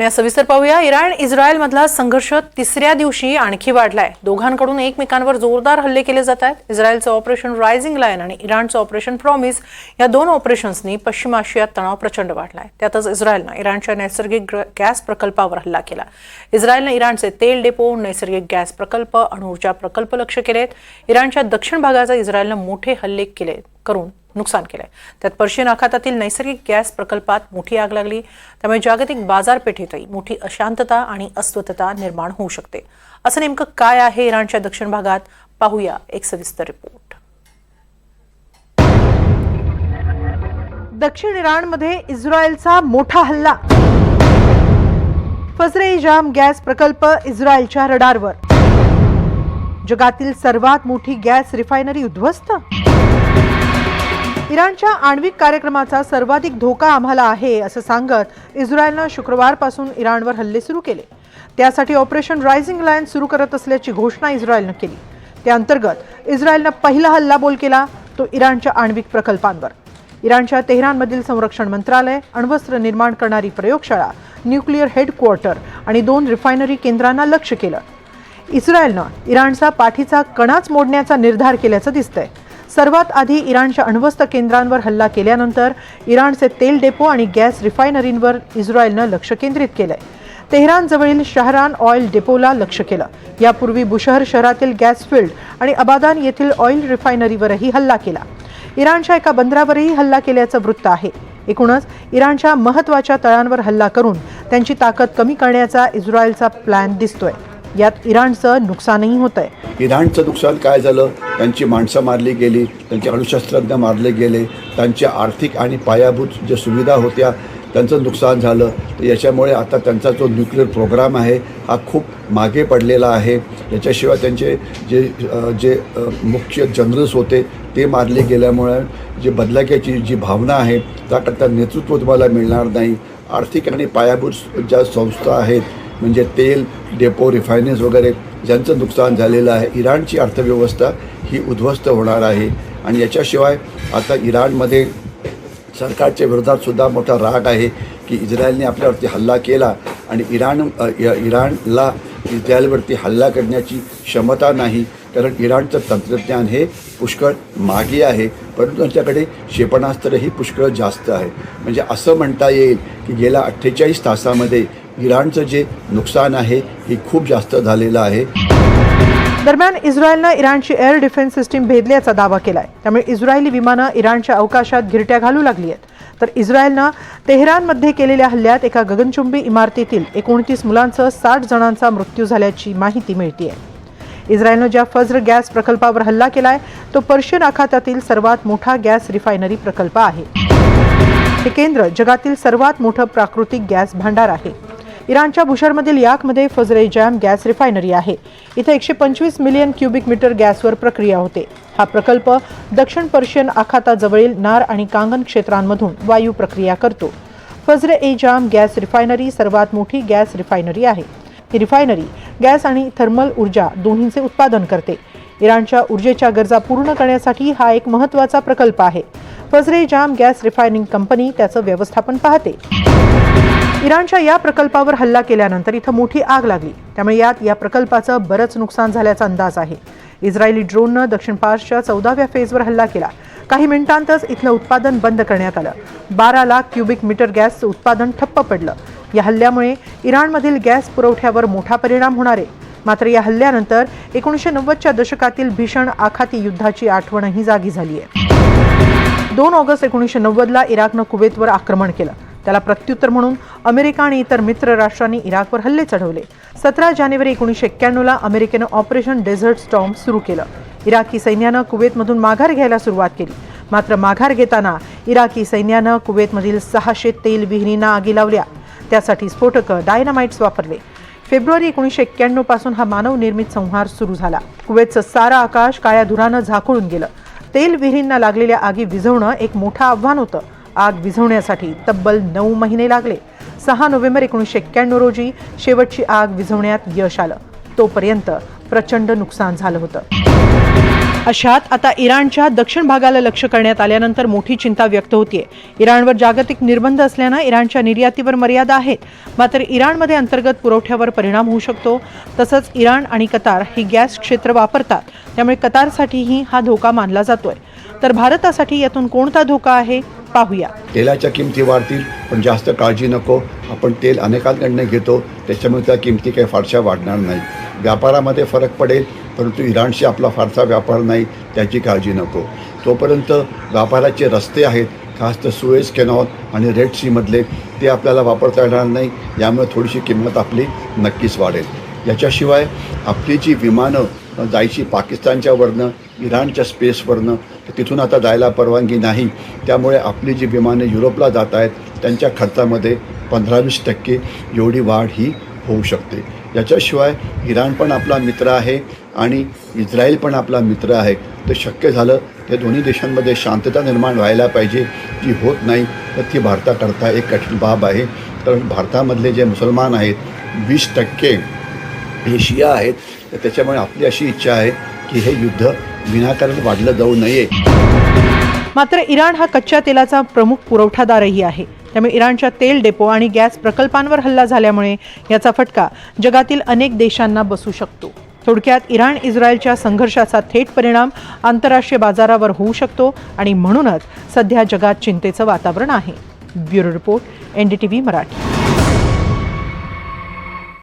सविस्तर पाहूया. Iran Israel मधला संघर्ष तिसऱ्या दिवशी आणखी वाढलाय. दोघांकडून एकमेकांवर जोरदार हल्ले केले जात आहेत. इस्रायलचं ऑपरेशन रायझिंग लायन आणि इराणचं ऑपरेशन प्रॉमिस या दोन ऑपरेशन्सनी पश्चिम आशियात तणाव प्रचंड वाढलाय. त्यातच इस्रायलनं इराणच्या नैसर्गिक गॅस प्रकल्पावर हल्ला केला. इस्रायलनं इराणचे तेल डेपो, नैसर्गिक गॅस प्रकल्प, अणुऊर्जा प्रकल्प लक्ष्य केलेत. इराणच्या दक्षिण भागाचा इस्रायलनं मोठे हल्ले करून नुकसान केलंय. त्यात पर्शियन आखातातील नैसर्गिक गॅस प्रकल्पात मोठी आग लागली. त्यामुळे जागतिक बाजारपेठेतही मोठी अशांतता आणि अस्वस्थता निर्माण होऊ शकते. असं नेमकं काय आहे इराणच्या दक्षिण भागात, पाहूया एक सविस्तर रिपोर्ट. दक्षिण इराणमध्ये इस्रायलचा मोठा हल्ला. फजर-ए-जाम गॅस प्रकल्प इस्रायलच्या रडारवर. जगातील सर्वात मोठी गॅस रिफायनरी उद्ध्वस्त. इराणच्या आण्विक कार्यक्रमाचा सर्वाधिक धोका आम्हाला आहे असं सांगत इस्रायलनं शुक्रवारपासून इराणवर हल्ले सुरू केले. त्यासाठी ऑपरेशन रायझिंग लायन सुरू करत असल्याची घोषणा इस्रायलनं केली. त्या अंतर्गत इस्रायलनं पहिला हल्लाबोल केला, तो इराणच्या आण्विक प्रकल्पांवर. इराणच्या तेहरानमधील संरक्षण मंत्रालय, अण्वस्त्र निर्माण करणारी प्रयोगशाळा, न्यूक्लिअर हेडक्वार्टर आणि 2 रिफायनरी केंद्रांना लक्ष्य केलं. इस्रायलनं इराणचा पाठीचा कणाच मोडण्याचा निर्धार केल्याचं दिसतंय. सर्वात आधी इराणच्या अण्वस्त्र केंद्रांवर हल्ला केल्यानंतर इराणचे तेल डेपो आणि गॅस रिफायनरींवर इस्रायलनं लक्ष केंद्रित केलंय. तेहरानजवळील शहरान ऑइल डेपोला लक्ष्य केलं. यापूर्वी बुशहर शहरातील गॅस फील्ड आणि अबादान येथील ऑइल रिफायनरीवरही हल्ला केला. इराणच्या एका बंदरावरही हल्ला केल्याचं वृत्त आहे. एकूणच इराणच्या महत्त्वाच्या तळांवर हल्ला करून त्यांची ताकद कमी करण्याचा इस्रायलचा प्लॅन दिसतोय. यात इराणचं नुकसानही होतंय. इराणचं नुकसान काय झालं? त्यांची माणसं मारली गेली, त्यांचे अणुशस्त्रज्ञ मारले गेले, त्यांच्या आर्थिक आणि पायाभूत ज्या सुविधा होत्या त्यांचं नुकसान झालं. तर याच्यामुळे आता त्यांचा जो न्यूक्लिअर प्रोग्राम आहे हा खूप मागे पडलेला आहे. याच्याशिवाय त्यांचे जे मुख्य जनरल्स होते ते मारले गेल्यामुळे जे बदलाक्याची जी भावना आहे त्याकरता नेतृत्व तुम्हाला मिळणार नाही. आर्थिक आणि पायाभूत ज्या संस्था आहेत म्हणजे तेल डेपो, रिफायनरीज वगैरे ज्यांचं नुकसान झालेलं आहे, इराणची अर्थव्यवस्था ही उद्ध्वस्त होणार आहे. आणि याच्याशिवाय आता इराणमध्ये सरकारच्या विरोधात सुद्धा मोठा राग आहे की इस्रायलने आपल्यावरती हल्ला केला आणि इराणला इस्रायलवरती हल्ला करण्याची क्षमता नाही, कारण इराणचं तंत्रज्ञान हे पुष्कळ मागे आहे, परंतु त्यांच्याकडे क्षेपणास्त्रही पुष्कळ जास्त आहे. म्हणजे असं म्हणता येईल की गेल्या 48 तासामध्ये इराणचं जे नुकसान आहे हे खूप जास्त झालेलं आहे. दरम्यान इस्रायलनं इराणची एअर डिफेन्स सिस्टीम भेदल्याचा दावा केलाय. त्यामुळे इस्रायली विमानं इराणच्या अवकाशात गिरट्या घालू लागली आहेत. तर इस्रायलनं तेहरानमध्ये केलेल्या हल्ल्यात एका गगनचुंबी इमारतीतील 29 मुलांसह 60 जणांचा मृत्यू झाल्याची माहिती मिळतेय. इस्रायलनं ज्या फज्र गॅस प्रकल्पावर हल्ला केलाय तो पर्शियन आखातातील सर्वात मोठा गॅस रिफायनरी प्रकल्प आहे. हे केंद्र जगातील सर्वात मोठं प्राकृतिक गॅस भांडार आहे. इराणच्या बुशहरमधील याकमध्ये फजर-ए-जाम गॅस रिफायनरी आहे. इथे 125 मिलियन क्युबिक मीटर गॅसवर प्रक्रिया होते. हा प्रकल्प दक्षिण पर्शियन आखाताजवळील नार आणि कांगन क्षेत्रांमधून वायू प्रक्रिया करतो. फजर-ए-जाम गॅस रिफायनरी सर्वात मोठी गॅस रिफायनरी आहे. ही रिफायनरी गॅस आणि थर्मल ऊर्जा दोन्हींचे उत्पादन करते. इराणच्या ऊर्जेच्या गरजा पूर्ण करण्यासाठी हा एक महत्त्वाचा प्रकल्प आहे. फजर-ए-जाम गॅस रिफायनिंग कंपनी त्याचं व्यवस्थापन पाहते. इराणच्या या प्रकल्पावर हल्ला केल्यानंतर इथं मोठी आग लागली. त्यामुळे या प्रकल्पाचं बरंच नुकसान झाल्याचा अंदाज आहे. इस्रायली ड्रोननं दक्षिण पार्सच्या 14व्या फेजवर हल्ला केला. काही मिनिटांतच इथलं उत्पादन बंद करण्यात आलं. 12 लाख क्युबिक मीटर गॅसचं उत्पादन ठप्प पडलं. या हल्ल्यामुळे इराणमधील गॅस पुरवठ्यावर मोठा परिणाम होणार आहे. मात्र या हल्ल्यानंतर 1990च्या दशकातील भीषण आखाती युद्धाची आठवणही जागी झाली आहे. 2 ऑगस्ट 1990ला इराकनं कुवेतवर आक्रमण केलं. त्याला प्रत्युत्तर म्हणून अमेरिका आणि इतर मित्र राष्ट्रांनी इराकवर हल्ले चढवले. 17 जानेवारी 1991ला अमेरिकेनं ऑपरेशन डेझर्ट स्टॉर्म सुरू केलं. इराकी सैन्यानं कुवेतमधून माघार घ्यायला सुरुवात केली. मात्र माघार घेताना इराकी सैन्यानं कुवेतमधील 600 तेल विहिरींना आगी लावल्या. त्यासाठी स्फोटकं, डायनामाइट्स वापरले. फेब्रुवारी 1991 पासून हा मानवनिर्मित संहार सुरू झाला. कुवेतचं सारं आकाश काळ्या धुरानं झाकळून गेलं. तेल विहिरींना लागलेल्या आगी विझवणं एक मोठं आव्हान होतं. आग विझवण्यासाठी तब्बल 9 महिने लागले. 6 नोव्हेंबर 1991 रोजी शेवटची आग विझवण्यात यश आलं. तोपर्यंत प्रचंड नुकसान झालं होतं. अशात आता इराणच्या दक्षिण भागाला लक्ष्य करण्यात आल्यानंतर मोठी चिंता व्यक्त होतीये. इराणवर जागतिक निर्बंध असल्यानं इराणच्या निर्यातीवर मर्यादा आहेत. मात्र इराणमध्ये अंतर्गत पुरवठ्यावर परिणाम होऊ शकतो. तसंच इराण आणि कतार ही गॅस क्षेत्र वापरतात, त्यामुळे कतारसाठीही हा धोका मानला जातोय. तर भारतासाठी यातून कोणता धोका आहे पाहूया. तेलाच्या किमती वाढतील, पण जास्त काळजी नको. आपण तेल अनेकांकडनं घेतो, त्याच्यामुळे त्या किमती काही फारशा वाढणार नाही. व्यापारामध्ये फरक पडेल, परंतु इराणशी आपला फारसा व्यापार नाही, त्याची काळजी नको. तोपर्यंत व्यापाराचे रस्ते आहेत, खास तर सुएझ कॅनॉल आणि रेड सीमधले, ते आपल्याला वापरता येणार नाही. यामुळे थोडीशी किंमत आपली नक्कीच वाढेल. याच्याशिवाय आपली जी विमानं जायची पाकिस्तानच्या वरनं, इराणच्या स्पेसवरनं, तिथून आता जायला परवानगी नाही. त्यामुळे आपली जी विमानं युरोपला जात आहेत त्यांच्या खर्चामध्ये 15-20% एवढी वाढ ही होऊ शकते. याच्याशिवाय इराण पण आपला मित्र आहे आणि इस्रायल पण आपला मित्र आहे. तर शक्य झालं ते दोन्ही देशांमध्ये शांतता निर्माण व्हायला पाहिजे. जी होत नाही तर ती भारताकरता एक कठीण बाब आहे. कारण भारतामधले जे मुसलमान आहेत 20% हे शिया आहेत. तर त्याच्यामुळे आपली अशी इच्छा आहे की हे युद्ध विनाकारण वाढलं जाऊ नये. मात्र इराण हा कच्च्या तेलाचा प्रमुख पुरवठादारही आहे. त्यामुळे इराणच्या तेल डेपो आणि गॅस प्रकल्पांवर हल्ला झाल्यामुळे याचा फटका जगातील अनेक देशांना बसू शकतो. थोडक्यात इराण इस्रायलच्या संघर्षाचा थेट परिणाम आंतरराष्ट्रीय बाजारावर होऊ शकतो आणि म्हणूनच सध्या जगात चिंतेचं वातावरण आहे. Bureau report, NDTV Marathi.